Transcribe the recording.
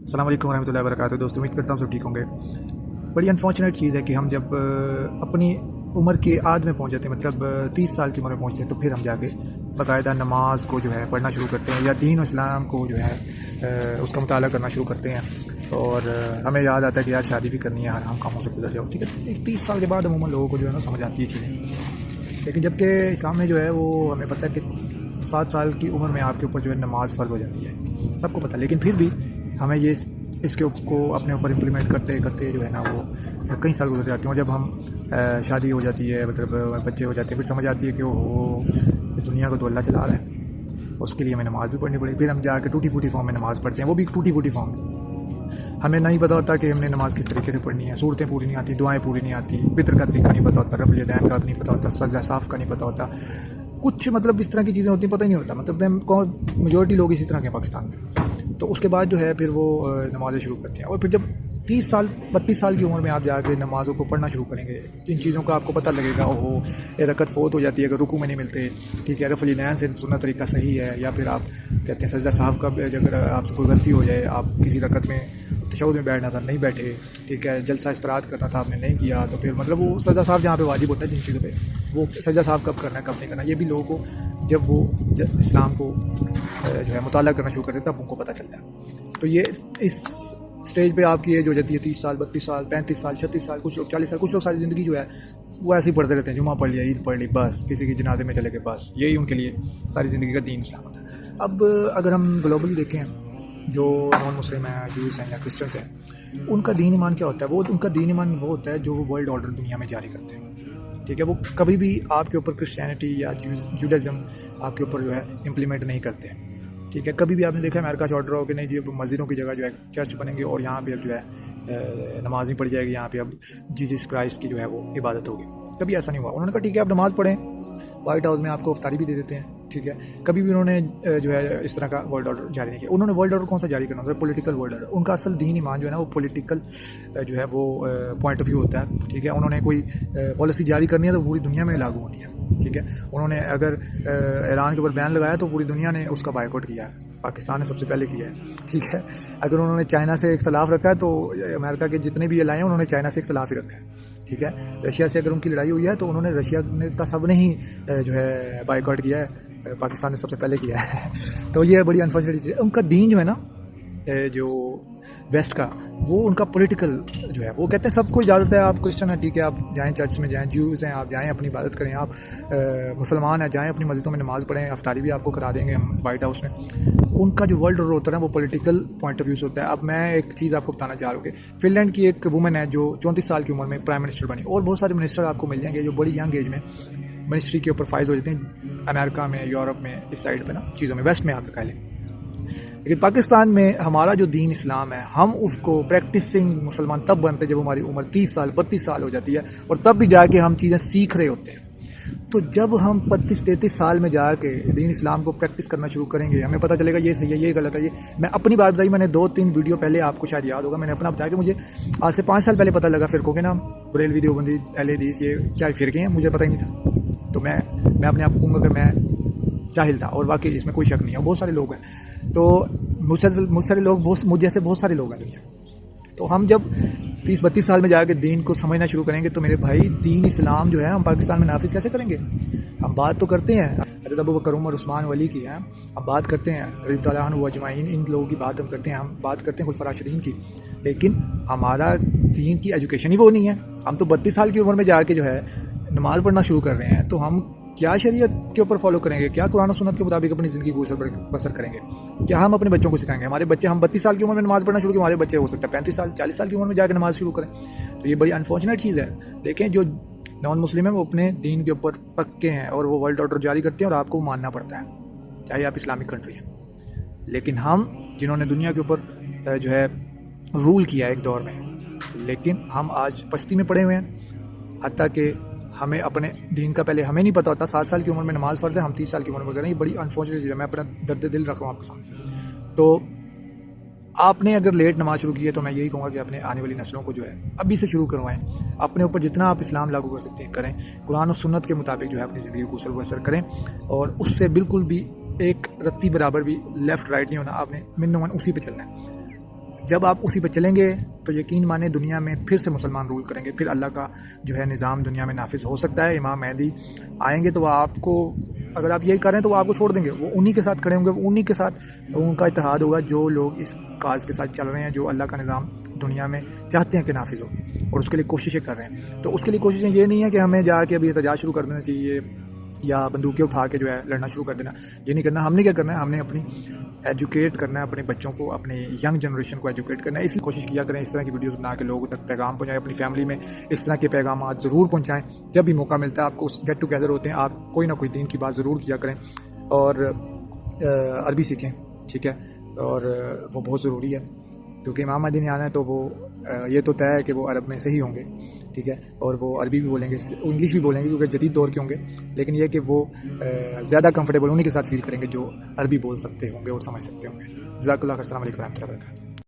السلام علیکم ورحمۃ اللہ وبرکاتہ۔ دوستوں امید کرتا ہوں سب ٹھیک ہوں گے۔ بڑی انفارچونیٹ چیز ہے کہ ہم جب اپنی عمر کے عاد میں پہنچ جاتے ہیں، مطلب 30 سال کی عمر میں پہنچتے ہیں، تو پھر ہم جا کے باقاعدہ نماز کو جو ہے پڑھنا شروع کرتے ہیں، یا دین و اسلام کو جو ہے اس کا مطالعہ کرنا شروع کرتے ہیں، اور ہمیں یاد آتا ہے کہ یار شادی بھی کرنی ہے، ہر ہم کاموں سے گزر جاؤ، ٹھیک ہے۔ 30 سال کے بعد عموماً لوگوں کو جو ہے نا سمجھ آتی ہے چیزیں، لیکن جب کہ اسلام میں جو ہے وہ ہمیں پتہ ہے کہ 7 سال کی عمر میں آپ کے اوپر جو ہے نماز فرض ہو جاتی ہے، سب کو پتہ ہے، لیکن پھر بھی ہمیں یہ اس کے کو اپنے اوپر امپلیمنٹ کرتے کرتے جو ہے نا وہ کئی سال گزر جاتے ہیں، اور جب ہم شادی ہو جاتی ہے، مطلب بچے ہو جاتے ہیں، پھر سمجھ آتی ہے کہ وہ اس دنیا کو تو اللہ چلا رہا ہے، اس کے لیے ہمیں نماز بھی پڑھنی پڑے، پھر ہم جا کے ٹوٹی پھوٹی فارم میں نماز پڑھتے ہیں، وہ بھی ٹوٹی پھوٹی فارم میں۔ ہمیں نہیں پتہ ہوتا کہ ہم نے نماز کس طریقے سے پڑھنی ہے، صورتیں پوری نہیں آتی، دعائیں پوری نہیں آتی، فطر کا طریقہ نہیں پتہ ہوتا، رفع الیدین کا نہیں پتہ ہوتا، سجدہ صاف کا نہیں پتہ ہوتا، کچھ مطلب اس طرح کی چیزیں ہوتی ہیں، پتہ ہی نہیں ہوتا، مطلب میجورٹی لوگ اسی طرح کے پاکستان میں۔ تو اس کے بعد جو ہے پھر وہ نمازیں شروع کرتے ہیں، اور پھر جب 30 سال 32 سال کی عمر میں آپ جا کے نمازوں کو پڑھنا شروع کریں گے، جن چیزوں کا آپ کو پتہ لگے گا، اوہو یہ رکعت فوت ہو جاتی ہے اگر رکوع میں نہیں ملتے، ٹھیک ہے، رفع الیدین سے سننا طریقہ صحیح ہے، یا پھر آپ کہتے ہیں سجدہ صاحب کا اگر آپ سے کوئی غلطی ہو جائے، آپ کسی رکعت میں تشہد میں بیٹھنا تھا نہیں بیٹھے، ٹھیک ہے، جلسہ استراحت کرنا تھا آپ نے نہیں کیا، تو پھر مطلب وہ سجدہ صاحب جہاں پہ واجب ہوتا ہے جن چیزوں پہ، وہ سجدہ صاحب کب کرنا ہے کب نہیں کرنا، یہ بھی لوگوں کو جب وہ اسلام کو جو ہے مطالعہ کرنا شروع کرتے ہیں تب ان کو پتہ چلتا ہے۔ تو یہ اس اسٹیج پہ آپ کی ایج ہو جاتی ہے 30 سال 32 سال 35 سال 36 سال، کچھ لوگ 40 سال، کچھ لوگ ساری زندگی جو ہے وہ ایسے ہی پڑھتے رہتے ہیں، جمعہ پڑھ لیا، عید پڑھ لی، بس کسی کی جنازے میں چلے گئے، بس یہی ان کے لیے ساری زندگی کا دین اسلام ہوتا ہے۔ اب اگر ہم گلوبلی دیکھیں، جو نان مسلم ہیں، جوز ہیں یا کرسچنس ہیں، ان کا دین ایمان کیا ہوتا ہے؟ وہ ان کا دین ایمان وہ ہوتا ہے جو وہ ورلڈ آرڈر دنیا میں جاری کرتے ہیں، ٹھیک ہے۔ وہ کبھی بھی آپ کے اوپر کرسچینٹی یا جوڈازم آپ کے اوپر جو ہے امپلیمنٹ نہیں کرتے، ٹھیک ہے۔ کبھی بھی آپ نے دیکھا امریکہ سے آرڈر ہو کہ نہیں جی اب مسجدوں کی جگہ جو ہے چرچ بنیں گے، اور یہاں پہ اب جو ہے نماز نہیں پڑھی جائے گی، یہاں پہ اب جیسس کرائسٹ کی جو ہے وہ عبادت ہوگی، کبھی ایسا نہیں ہوا۔ انہوں نے کہا ٹھیک ہے آپ نماز پڑھیں، وائٹ ہاؤس میں آپ کو افطاری بھی دے دیتے ہیں، ٹھیک ہے۔ کبھی بھی انہوں نے جو ہے اس طرح کا ورلڈ آرڈر جاری نہیں کیا۔ انہوں نے ورلڈ آرڈر کون سا جاری کرنا ہوتا ہے؟ Political world order. ان کا اصل دین ایمان جو ہے نا وہ پولیٹیکل جو ہے وہ پوائنٹ آف ویو ہوتا ہے، ٹھیک ہے۔ انہوں نے کوئی پالیسی جاری کرنی ہے تو پوری دنیا میں لاگو ہونی ہے، ٹھیک ہے۔ انہوں نے اگر ایران کے اوپر بین لگایا تو پوری دنیا نے اس کا بائیکاٹ کیا ہے، پاکستان نے سب سے پہلے کیا ہے، ٹھیک ہے۔ اگر انہوں نے چائنا سے اختلاف رکھا ہے تو امریکہ کے جتنے بھی لائے ہیں انہوں نے چائنا سے اختلاف ہی رکھا ہے، ٹھیک ہے۔ رشیا سے اگر ان کی لڑائی ہوئی ہے تو انہوں نے رشیا کا سب نے ہی جو ہے بائیکاٹ کیا ہے، پاکستان نے سب سے پہلے کیا ہے۔ تو یہ بڑی انفارچونیٹ چیز ہے۔ ان کا دین جو ہے نا جو ویسٹ کا، وہ ان کا پولیٹیکل جو ہے، وہ کہتے ہیں سب کو اجازت ہے، آپ کرسچن ہیں ٹھیک ہے، آپ جائیں چرچ میں جائیں، جوز ہیں آپ جائیں اپنی عبادت کریں، آپ مسلمان ہیں جائیں اپنی مسجدوں میں نماز پڑھیں، افطاری بھی آپ کو کرا دیں گے ہم وائٹ ہاؤس میں۔ ان کا جو ورلڈ آرڈر ہوتا ہے نا وہ پولیٹیکل پوائنٹ آف ویو سے ہوتا ہے۔ اب میں ایک چیز آپ کو بتانا چاہ رہا ہوں کہ فن لینڈ کی ایک وومن ہے جو 34 سال کی عمر میں پرائم منسٹر بنی، اور بہت سارے منسٹر آپ کو مل جائیں گے جو بڑی ینگ ایج میں منسٹری کے اوپر فائز ہو جاتے ہیں، امریکہ میں، یورپ میں، اس سائڈ پہ نا چیزوں میں، ویسٹ میں آپ کہہ لیں۔ لیکن پاکستان میں ہمارا جو دین اسلام ہے، ہم اس کو پریکٹسنگ مسلمان تب بنتے جب ہماری عمر 30 سال 32 سال ہو جاتی ہے، اور تب بھی جا کے ہم چیزیں سیکھ رہے ہوتے ہیں۔ تو جب ہم 32-33 سال میں جا کے دین اسلام کو پریکٹس کرنا شروع کریں گے، ہمیں پتہ چلے گا یہ صحیح ہے یہ غلط ہے۔ یہ میں اپنی بات بتائی، میں نے 2-3 ویڈیو پہلے آپ کو شاید یاد ہوگا، میں نے اپنا بتایا کہ مجھے آج سے 5 سال پہلے پتہ لگا فرقوں کے نام، بریلوی دیوبندی اہل حدیث، یہ کیا فرقے ہیں، مجھے پتہ ہی نہیں تھا۔ تو میں اپنے آپ کو کہوں گا کہ میں جاہل تھا، اور واقعی اس میں کوئی شک نہیں ہے، بہت سارے لوگ ہیں، تو مجھ سارے لوگ مجھ جیسے بہت سارے لوگ ہیں دنیا میں۔ تو ہم جب 30-32 سال میں جا کے دین کو سمجھنا شروع کریں گے تو میرے بھائی دین اسلام جو ہے ہم پاکستان میں نافذ کیسے کریں گے؟ ہم بات تو کرتے ہیں حضرت ابوبکر عمر عثمان ولی کی، ہیں ہم بات کرتے ہیں رضی اللہ عنہ اجمعین، ان لوگوں کی بات ہم کرتے ہیں، ہم بات کرتے ہیں خلفاء راشدین کی، لیکن ہمارا دین کی ایجوکیشن ہی وہ نہیں ہے۔ ہم تو 32 سال کی عمر میں جا کے جو ہے نماز پڑھنا شروع کر رہے ہیں، تو ہم کیا شریعت کے اوپر فالو کریں گے؟ کیا قرآن و سنت کے مطابق اپنی زندگی کو بسر کریں گے؟ کیا ہم اپنے بچوں کو سکھائیں گے؟ ہمارے بچے، ہم 32 سال کی عمر میں نماز پڑھنا شروع کریں، ہمارے بچے ہو سکتا ہے 35 سال 40 سال کی عمر میں جا کے نماز شروع کریں۔ تو یہ بڑی انفارچونیٹ چیز ہے۔ دیکھیں جو نان مسلم ہیں وہ اپنے دین کے اوپر پکے ہیں، اور وہ ورلڈ آرڈر جاری کرتے ہیں، اور آپ کو ماننا پڑتا ہے، چاہے آپ اسلامک کنٹری ہیں۔ لیکن ہم جنہوں نے دنیا کے اوپر جو ہے رول کیا ایک دور میں، لیکن ہم آج پستی میں پڑے ہوئے ہیں، حتیٰ کہ ہمیں اپنے دین کا پہلے ہمیں نہیں پتہ ہوتا۔ 7 سال کی عمر میں نماز فرض ہے، ہم 30 سال کی عمر میں کریں، یہ بڑی انفارچونیٹ چیز ہے۔ میں اپنا درد دل رکھ رہا ہوں آپ کے سامنے۔ تو آپ نے اگر لیٹ نماز شروع کی ہے تو میں یہی کہوں گا کہ اپنے آنے والی نسلوں کو جو ہے ابھی سے شروع کروائیں، اپنے اوپر جتنا آپ اسلام لاگو کر سکتے ہیں کریں، قرآن و سنت کے مطابق جو ہے اپنی زندگی کو بسر کریں، اور اس سے بالکل بھی ایک رتی برابر بھی لیفٹ رائٹ نہیں ہونا، آپ نے من و من اسی پہ چلنا ہے۔ جب آپ اسی پہ چلیں گے تو یقین مانیں دنیا میں پھر سے مسلمان رول کریں گے، پھر اللہ کا جو ہے نظام دنیا میں نافذ ہو سکتا ہے۔ امام مہدی آئیں گے تو وہ آپ کو، اگر آپ یہی کریں تو وہ آپ کو چھوڑ دیں گے، وہ انہی کے ساتھ کھڑے ہوں گے، وہ انہی کے ساتھ ان کا اتحاد ہوگا جو لوگ اس کاز کے ساتھ چل رہے ہیں، جو اللہ کا نظام دنیا میں چاہتے ہیں کہ نافذ ہو اور اس کے لیے کوششیں کر رہے ہیں۔ تو اس کے لیے کوششیں یہ نہیں ہے کہ ہمیں جا کے ابھی احتجاج شروع کر دینا چاہیے یا بندوقیں اٹھا کے جو ہے لڑنا شروع کر دینا، یہ نہیں کرنا۔ ہم نے کیا کرنا ہے، ہم نے اپنی ایجوکیٹ کرنا ہے اپنے بچوں کو، اپنے ینگ جنریشن کو ایجوکیٹ کرنا ہے۔ اس لیے کوشش کیا کریں اس طرح کی ویڈیوز بنا کے لوگوں تک پیغام پہنچائیں، اپنی فیملی میں اس طرح کے پیغامات ضرور پہنچائیں۔ جب بھی موقع ملتا ہے آپ کو گیٹ ٹوگیدر ہوتے ہیں، آپ کوئی نہ کوئی دین کی بات ضرور کیا کریں اور عربی سیکھیں، ٹھیک ہے، اور وہ بہت ضروری ہے کیونکہ امام مہدی نے آنا ہے تو وہ یہ تو طے ہے کہ وہ عرب میں سے ہی ہوں گے، ٹھیک ہے، اور وہ عربی بھی بولیں گے، انگلش بھی بولیں گے کیونکہ جدید دور کے ہوں گے، لیکن یہ کہ وہ زیادہ کمفرٹیبل انہیں کے ساتھ فیل کریں گے جو عربی بول سکتے ہوں گے اور سمجھ سکتے ہوں گے۔ جزاک اللہ خیر، السلام علیکم ورحمۃ اللہ وبرکاتہ۔